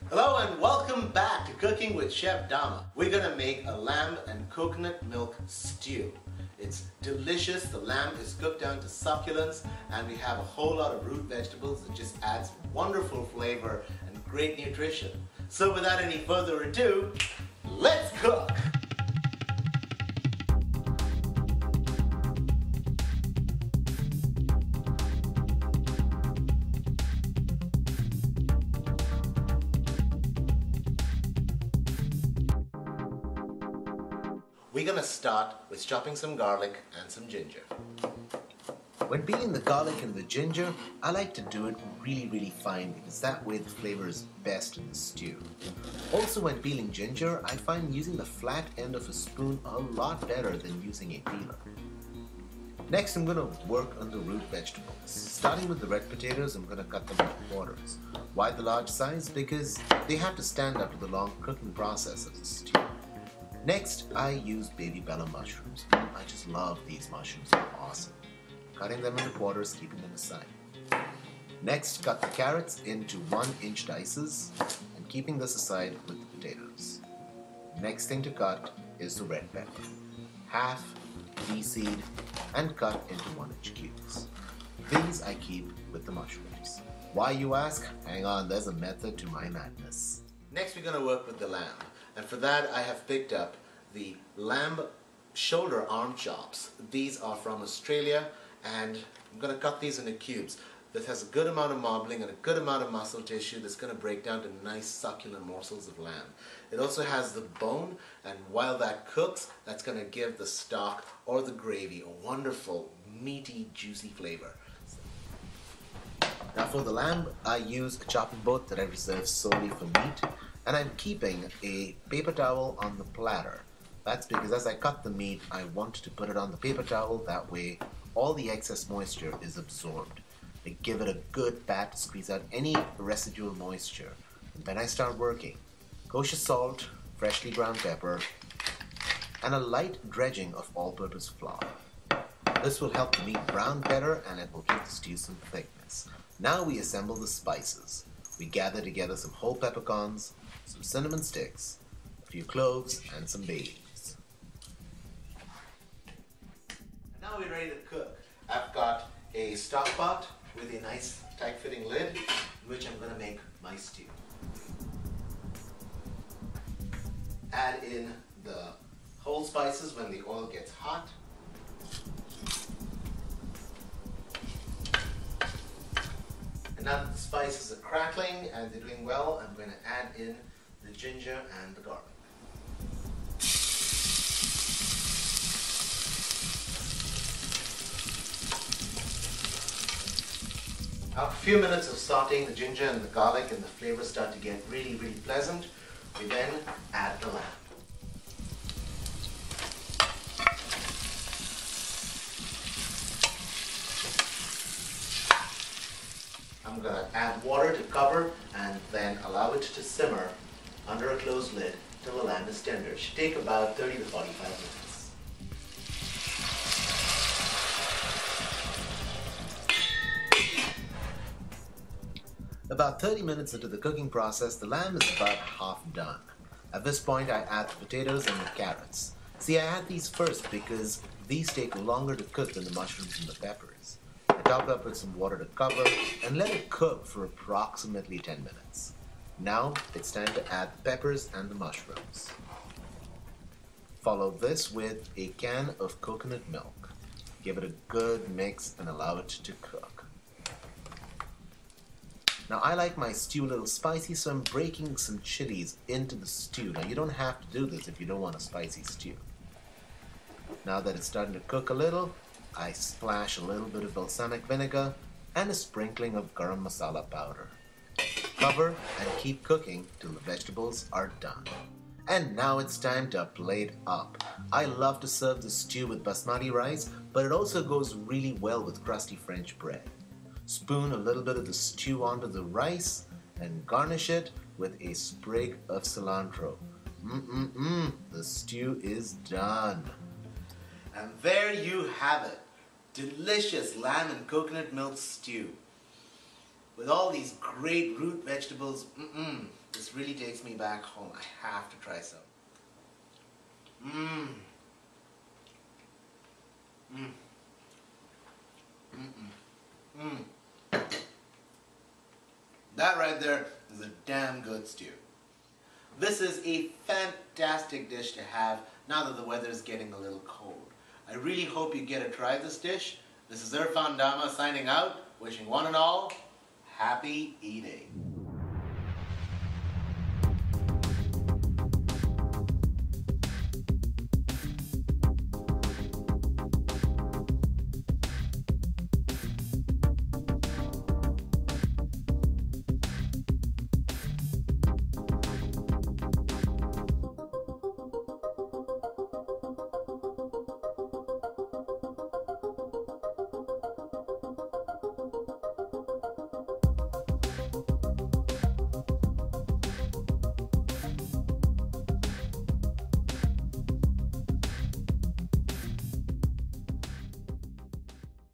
Hello and welcome back to Cooking with Chef Dama. We're gonna make a lamb and coconut milk stew. It's delicious. The lamb is cooked down to succulence and we have a whole lot of root vegetables that just adds wonderful flavor and great nutrition. So without any further ado, let's cook! We're gonna start with chopping some garlic and some ginger. When peeling the garlic and the ginger, I like to do it really fine because that way the flavor is best in the stew. Also, when peeling ginger, I find using the flat end of a spoon a lot better than using a peeler. Next, I'm gonna work on the root vegetables. Starting with the red potatoes, I'm gonna cut them into quarters. Why the large size? Because they have to stand up to the long cooking process of the stew. Next, I use baby bella mushrooms. I just love these mushrooms, they're awesome. Cutting them into quarters, keeping them aside. Next, cut the carrots into 1-inch dices and keeping this aside with the potatoes. Next thing to cut is the red pepper. Half, de-seed, and cut into 1-inch cubes. These I keep with the mushrooms. Why, you ask? Hang on, there's a method to my madness. Next, we're gonna work with the lamb. And for that, I have picked up the lamb shoulder arm chops. These are from Australia, and I'm going to cut these into cubes. That has a good amount of marbling and a good amount of muscle tissue that's going to break down to nice succulent morsels of lamb. It also has the bone, and while that cooks, that's going to give the stock or the gravy a wonderful, meaty, juicy flavor. Now for the lamb, I use a chopping board that I reserve solely for meat. And I'm keeping a paper towel on the platter. That's because as I cut the meat, I want to put it on the paper towel. That way, all the excess moisture is absorbed. I give it a good pat to squeeze out any residual moisture. And then I start working. Kosher salt, freshly ground pepper, and a light dredging of all-purpose flour. This will help the meat brown better and it will give the stew some thickness. Now we assemble the spices. We gather together some whole peppercorns, some cinnamon sticks, a few cloves, and some bay leaves. And now we're ready to cook. I've got a stock pot with a nice tight-fitting lid, in which I'm going to make my stew. Add in the whole spices when the oil gets hot. And now that the spices are crackling and they're doing well, I'm going to add in the ginger and the garlic. After a few minutes of sauteing the ginger and the garlic and the flavors start to get really pleasant, we then add the lamb. I'm going to add water to cover and then allow it to simmer under a closed lid till the lamb is tender. It should take about 30 to 45 minutes. About 30 minutes into the cooking process, the lamb is about half done. At this point, I add the potatoes and the carrots. See, I add these first because these take longer to cook than the mushrooms and the peppers. I top it up with some water to cover and let it cook for approximately 10 minutes. Now it's time to add the peppers and the mushrooms. Follow this with a can of coconut milk. Give it a good mix and allow it to cook. Now I like my stew a little spicy, so I'm breaking some chilies into the stew. Now you don't have to do this if you don't want a spicy stew. Now that it's starting to cook a little, I splash a little bit of balsamic vinegar and a sprinkling of garam masala powder. Cover and keep cooking till the vegetables are done. And now it's time to plate up. I love to serve the stew with basmati rice, but it also goes really well with crusty French bread. Spoon a little bit of the stew onto the rice and garnish it with a sprig of cilantro. The stew is done. And there you have it. Delicious lamb and coconut milk stew. with all these great root vegetables. This really takes me back home. I have to try some. That right there is a damn good stew. This is a fantastic dish to have now that the weather is getting a little cold. I really hope you get to try this dish. This is Irfan Dama signing out, wishing one and all happy eating.